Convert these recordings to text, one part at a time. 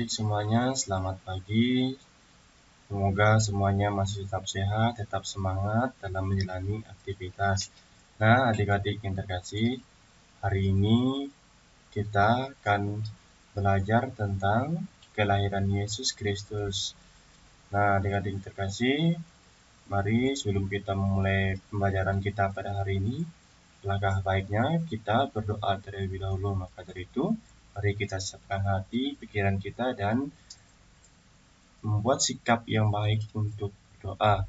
adik-adik semuanya, selamat pagi. Semoga semuanya masih tetap sehat, tetap semangat dalam menjalani aktivitas. Nah, adik-adik yang terkasih, hari ini kita akan belajar tentang kelahiran Yesus Kristus. Nah, adik-adik yang terkasih, mari sebelum kita memulai pembelajaran kita pada hari ini, langkah baiknya kita berdoa terlebih dahulu. Maka dari itu, mari kita siapkan hati, pikiran kita, dan membuat sikap yang baik untuk berdoa.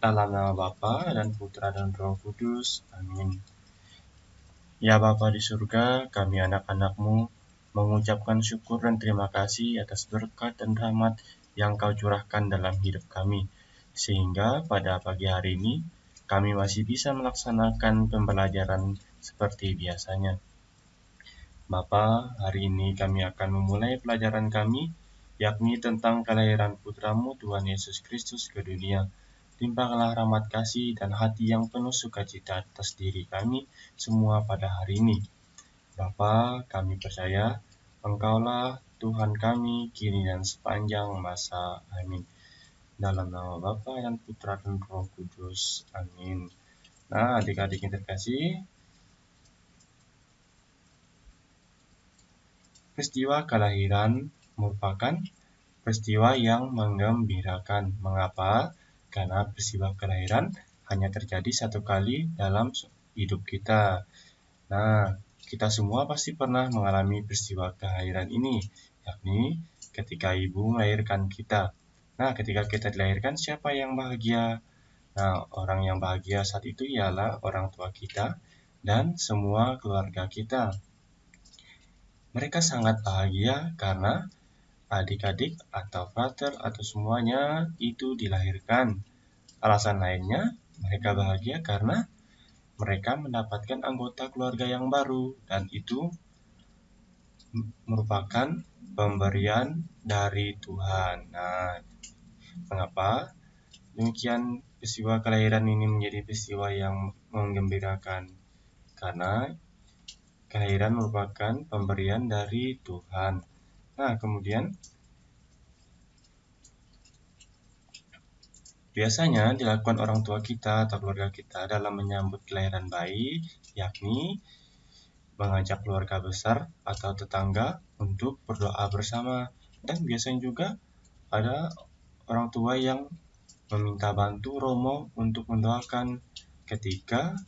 Dalam nama Bapa dan Putra dan Roh Kudus. Amin. Ya Bapa di surga, kami anak-anak-Mu mengucapkan syukur dan terima kasih atas berkat dan rahmat yang Kau curahkan dalam hidup kami. Sehingga pada pagi hari ini, kami masih bisa melaksanakan pembelajaran seperti biasanya. Bapa, hari ini kami akan memulai pelajaran kami, yakni tentang kelahiran Putra-Mu Tuhan Yesus Kristus ke dunia. Limpahkanlah rahmat kasih dan hati yang penuh sukacita atas diri kami semua pada hari ini. Bapa, kami percaya Engkaulah Tuhan kami kini dan sepanjang masa. Amin. Dalam nama Bapa dan Putra dan Roh Kudus. Amin. Nah, adik-adik yang terkasih, peristiwa kelahiran merupakan peristiwa yang menggembirakan. Mengapa? Karena peristiwa kelahiran hanya terjadi satu kali dalam hidup kita. Nah, kita semua pasti pernah mengalami peristiwa kelahiran ini, yakni ketika ibu melahirkan kita. Nah, ketika kita dilahirkan, siapa yang bahagia? Nah, orang yang bahagia saat itu ialah orang tua kita dan semua keluarga kita. Mereka sangat bahagia karena adik-adik atau frater atau semuanya itu dilahirkan. Alasan lainnya, mereka bahagia karena mereka mendapatkan anggota keluarga yang baru dan itu merupakan pemberian dari Tuhan. Nah, mengapa demikian peristiwa kelahiran ini menjadi peristiwa yang menggembirakan? Karena kelahiran merupakan pemberian dari Tuhan. Nah, kemudian biasanya dilakukan orang tua kita atau keluarga kita dalam menyambut kelahiran bayi, yakni mengajak keluarga besar atau tetangga untuk berdoa bersama. Dan biasanya juga ada orang tua yang meminta bantu romo untuk mendoakan ketika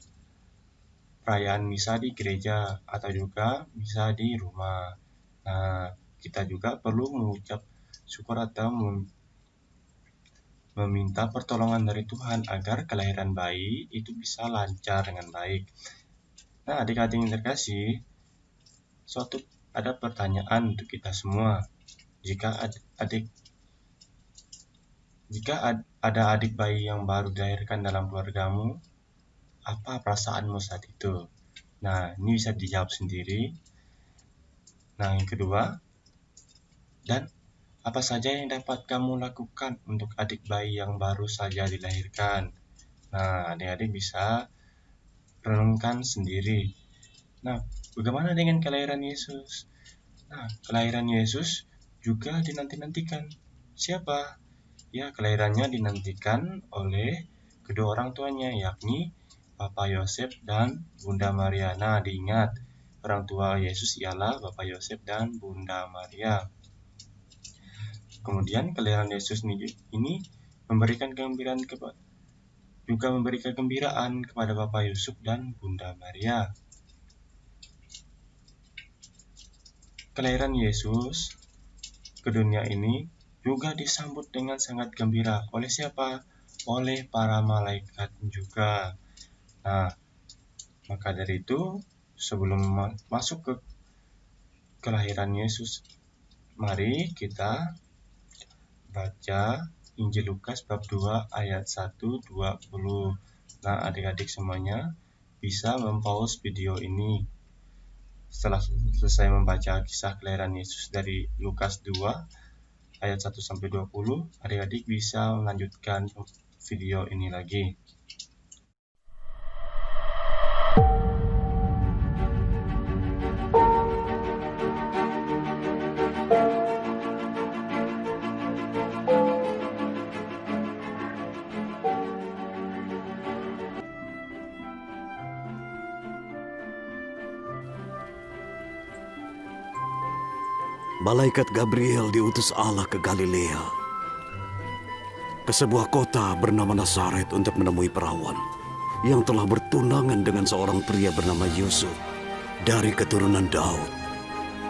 perayaan misa di gereja atau juga misa di rumah. Nah, kita juga perlu mengucap syukur atau meminta pertolongan dari Tuhan agar kelahiran bayi itu bisa lancar dengan baik. Nah, adik-adik yang terkasih, ada pertanyaan untuk kita semua. Jika ada adik bayi yang baru dilahirkan dalam keluargamu, apa perasaanmu saat itu? Nah, ini bisa dijawab sendiri. Nah, yang kedua, dan apa saja yang dapat kamu lakukan untuk adik bayi yang baru saja dilahirkan? Nah, adik-adik bisa renungkan sendiri. Nah, bagaimana dengan kelahiran Yesus? Nah, kelahiran Yesus juga dinanti-nantikan. Siapa? Ya, kelahirannya dinantikan oleh kedua orang tuanya, yakni Bapak Yosef dan Bunda Maria. Nah, diingat, orang tua Yesus ialah Bapak Yosef dan Bunda Maria. Kemudian kelahiran Yesus ini memberikan kegembiraan kepada Bapak Yusuf dan Bunda Maria. Kelahiran Yesus ke dunia ini juga disambut dengan sangat gembira. Oleh siapa? Oleh para malaikat juga. Nah, maka dari itu, sebelum masuk ke kelahiran Yesus, mari kita baca Injil Lukas bab 2 ayat 1-20. Nah, adik-adik semuanya bisa mempause video ini. Setelah selesai membaca kisah kelahiran Yesus dari Lukas 2 ayat 1-20, adik-adik bisa melanjutkan video ini lagi. Malaikat Gabriel diutus Allah ke Galilea, ke sebuah kota bernama Nazaret untuk menemui perawan yang telah bertunangan dengan seorang pria bernama Yusuf dari keturunan Daud.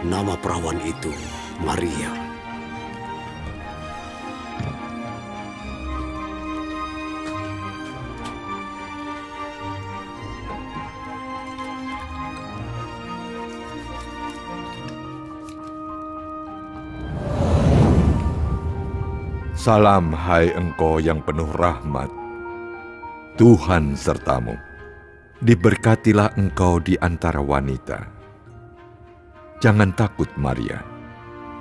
Nama perawan itu Maria. Salam, hai engkau yang penuh rahmat. Tuhan sertamu. Diberkatilah engkau di antara wanita. Jangan takut, Maria,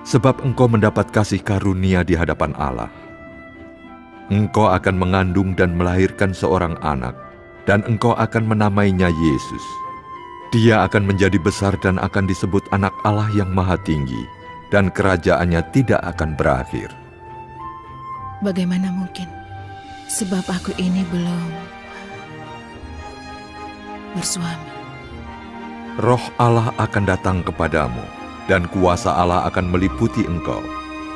sebab engkau mendapat kasih karunia di hadapan Allah. Engkau akan mengandung dan melahirkan seorang anak, dan engkau akan menamainya Yesus. Dia akan menjadi besar dan akan disebut Anak Allah yang Maha Tinggi, dan kerajaannya tidak akan berakhir. Bagaimana mungkin? Sebab aku ini belum bersuami. Roh Allah akan datang kepadamu, dan kuasa Allah akan meliputi engkau.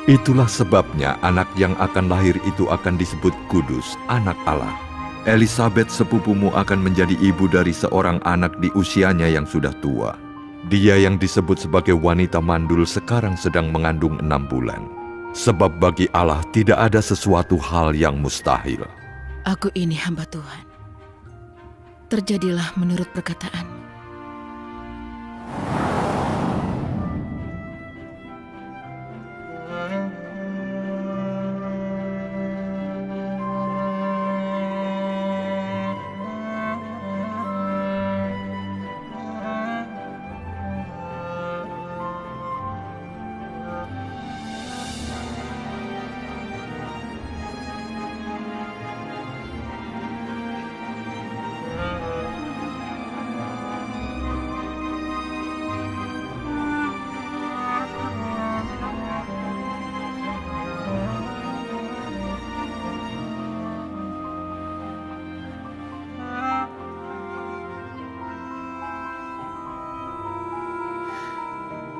Itulah sebabnya anak yang akan lahir itu akan disebut kudus, Anak Allah. Elisabet sepupumu akan menjadi ibu dari seorang anak di usianya yang sudah tua. Dia yang disebut sebagai wanita mandul sekarang sedang mengandung 6 bulan. Sebab bagi Allah tidak ada sesuatu hal yang mustahil. Aku ini hamba Tuhan. Terjadilah menurut perkataan.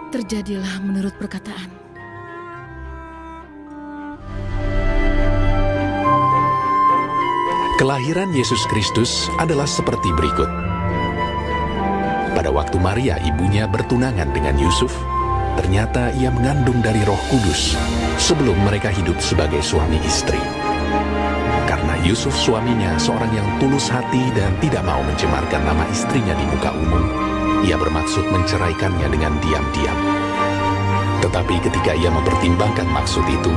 Terjadilah menurut perkataan. Kelahiran Yesus Kristus adalah seperti berikut. Pada waktu Maria ibunya bertunangan dengan Yusuf, ternyata ia mengandung dari Roh Kudus sebelum mereka hidup sebagai suami istri. Karena Yusuf suaminya seorang yang tulus hati dan tidak mau mencemarkan nama istrinya di muka umum, ia bermaksud menceraikannya dengan diam-diam. Tetapi ketika ia mempertimbangkan maksud itu,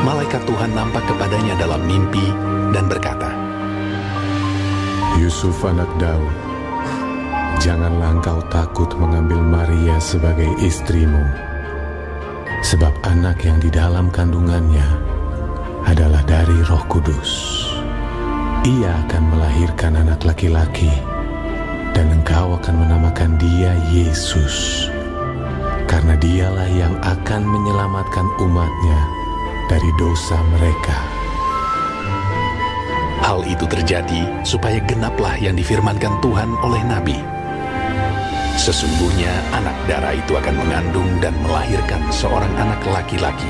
malaikat Tuhan nampak kepadanya dalam mimpi dan berkata, Yusuf anak Daud, janganlah engkau takut mengambil Maria sebagai istrimu, sebab anak yang di dalam kandungannya adalah dari Roh Kudus. Ia akan melahirkan anak laki-laki, dan engkau akan menamakan dia Yesus, karena dialah yang akan menyelamatkan umatnya dari dosa mereka. hal itu terjadi supaya genaplah yang difirmankan Tuhan oleh Nabi. Sesungguhnya anak darah itu akan mengandung dan melahirkan seorang anak laki-laki,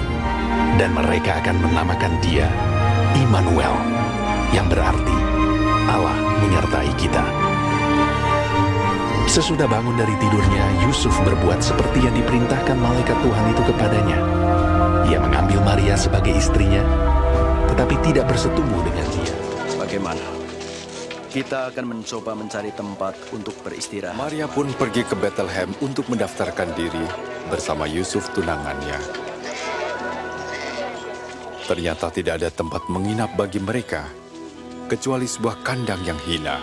dan mereka akan menamakan dia Immanuel, yang berarti Allah menyertai kita. Sesudah bangun dari tidurnya, Yusuf berbuat seperti yang diperintahkan malaikat Tuhan itu kepadanya. Ia mengambil Maria sebagai istrinya, tetapi tidak bersetubuh dengan dia. Bagaimana? Kita akan mencoba mencari tempat untuk beristirahat. Maria pun pergi ke Bethlehem untuk mendaftarkan diri bersama Yusuf tunangannya. Ternyata tidak ada tempat menginap bagi mereka, kecuali sebuah kandang yang hina.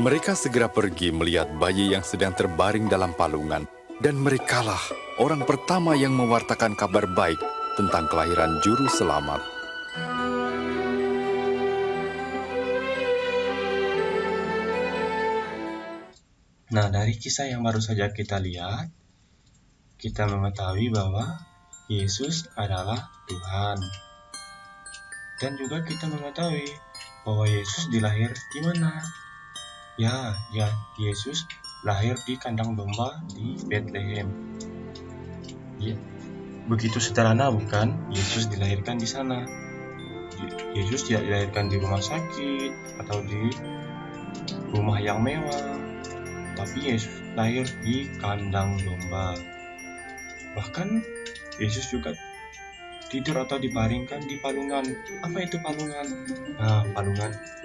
Mereka segera pergi melihat bayi yang sedang terbaring dalam palungan, dan merekalah orang pertama yang mewartakan kabar baik tentang kelahiran Juru Selamat. Nah, dari kisah yang baru saja kita lihat, kita mengetahui bahwa Yesus adalah Tuhan. Dan juga kita mengetahui bahwa Yesus dilahir di mana? Ya, Yesus lahir di kandang domba di Bethlehem. Ya, begitu sederhana bukan? Yesus dilahirkan di sana. Yesus tidak dilahirkan di rumah sakit atau di rumah yang mewah. Tapi Yesus lahir di kandang domba. Bahkan Yesus juga tidur atau dibaringkan di palungan. Apa itu palungan? Nah,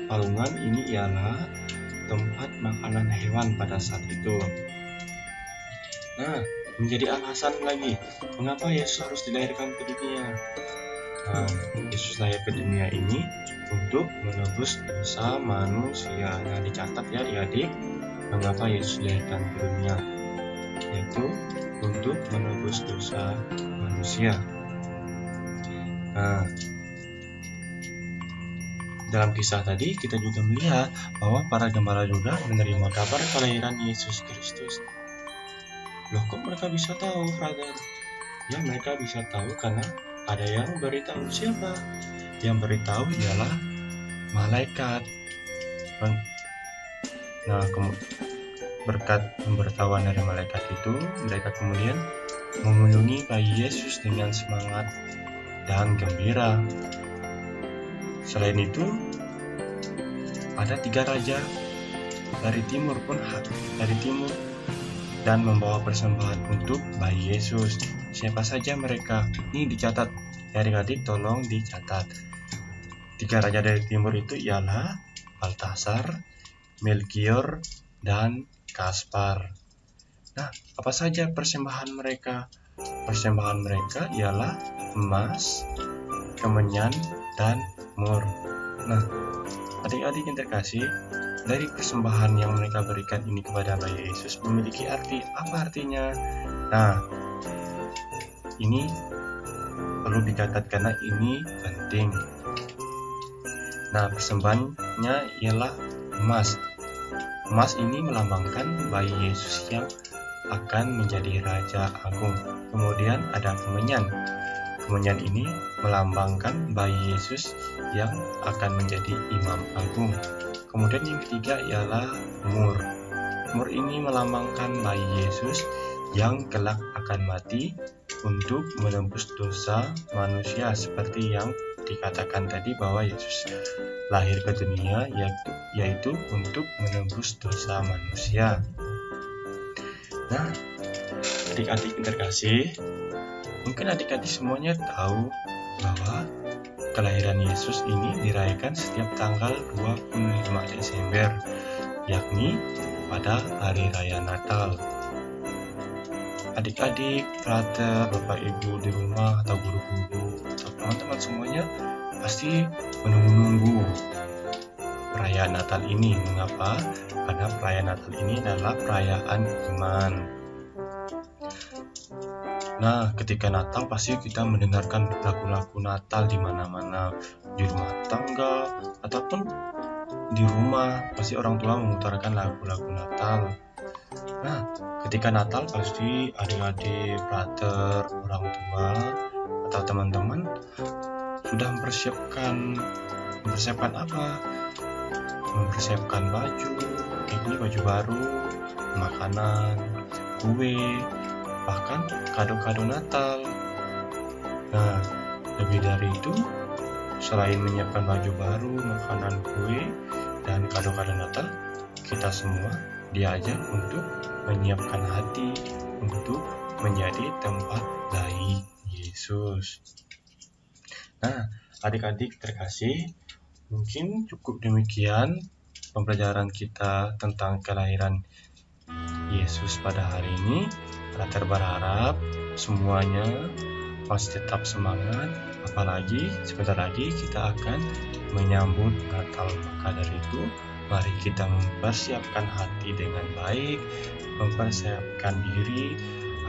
palungan ini ialah tempat makanan hewan pada saat itu. Nah, menjadi alasan lagi mengapa Yesus harus dilahirkan ke dunia. Nah, Yesus lahir ke dunia ini untuk menebus dosa manusia. Nah, dicatat ya adik, mengapa Yesus dilahirkan ke dunia, yaitu untuk menebus dosa manusia. Nah, dalam kisah tadi kita juga melihat bahwa para gembala juga menerima kabar kelahiran Yesus Kristus. Loh, kok mereka bisa tahu, brother? Ya, mereka bisa tahu karena ada yang beritahu. Siapa? Yang beritahu ialah malaikat. Nah, berkat pemberitahuan dari malaikat itu, mereka kemudian mengunjungi bayi Yesus dengan semangat dan gembira. Selain itu, ada 3 raja dari timur dan membawa persembahan untuk bayi Yesus. Siapa saja mereka? Ini dicatat. Adik-adik tolong dicatat. 3 raja dari timur itu ialah Baltasar, Melkior, dan Kaspar. Nah, apa saja persembahan mereka? Persembahan mereka ialah emas, kemenyan, dan mur. Nah, adik-adik yang terkasih, dari persembahan yang mereka berikan ini kepada bayi Yesus memiliki arti. Apa artinya? Nah, ini perlu dicatat karena ini penting. Nah, persembahannya ialah emas. Emas ini melambangkan bayi Yesus yang akan menjadi Raja Agung. Kemudian ada kemenyan. Kemenyan ini melambangkan bayi Yesus yang akan menjadi Imam Agung. Kemudian yang ketiga ialah mur. Mur ini melambangkan bayi Yesus yang kelak akan mati untuk menebus dosa manusia, seperti yang dikatakan tadi bahwa Yesus lahir ke dunia yaitu untuk menebus dosa manusia. Nah, adik-adik yang terkasih, mungkin adik-adik semuanya tahu bahwa kelahiran Yesus ini dirayakan setiap tanggal 25 Desember, yakni pada hari raya Natal. Adik-adik, brother, bapak ibu di rumah, atau guru-guru, atau teman-teman semuanya pasti menunggu-nunggu perayaan Natal ini. Mengapa? Karena perayaan Natal ini adalah perayaan iman. Nah, ketika Natal pasti kita mendengarkan lagu-lagu Natal di mana-mana, di rumah tangga ataupun di rumah pasti orang tua memutarkan lagu-lagu Natal. Nah, ketika Natal pasti adik-adik, brother, orang tua atau teman-teman sudah mempersiapkan apa? Mempersiapkan baju, ini baju baru, makanan, kue, bahkan kado-kado Natal. Nah, lebih dari itu, selain menyiapkan baju baru, makanan, kue, dan kado-kado Natal, kita semua diajak untuk menyiapkan hati untuk menjadi tempat bayi Yesus. Nah, adik-adik terkasih, mungkin cukup demikian pembelajaran kita tentang kelahiran Yesus pada hari ini. Kita berharap semuanya masih tetap semangat, apalagi sebentar lagi kita akan menyambut Natal. Maka dari itu, Mari kita mempersiapkan hati dengan baik, mempersiapkan diri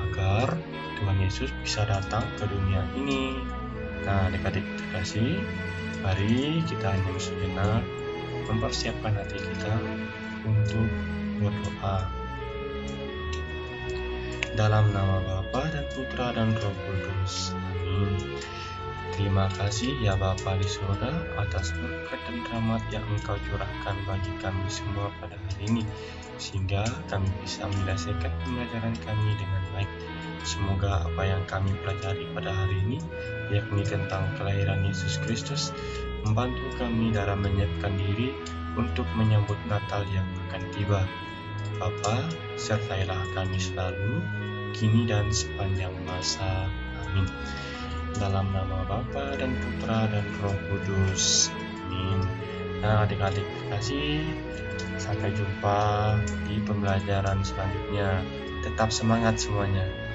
agar Tuhan Yesus bisa datang ke dunia ini. Nah, adik-adik terkasih, mari kita hening sejenak, mempersiapkan hati kita untuk berdoa. Dalam nama Bapa dan Putra dan Roh Kudus. Amin. Terima kasih ya Bapa di surga atas berkat dan rahmat yang Engkau curahkan bagi kami semua pada hari ini, sehingga kami bisa menyelesaikan pembelajaran kami dengan baik. Semoga apa yang kami pelajari pada hari ini, yakni tentang kelahiran Yesus Kristus, membantu kami dalam menyiapkan diri untuk menyambut Natal yang akan tiba. Bapa, sertailah kami selalu, kini dan sepanjang masa. Amin. Dalam nama Bapa dan Putra dan Roh Kudus. Amin. Nah, adik-adik terkasih, sampai jumpa di pembelajaran selanjutnya. Tetap semangat semuanya.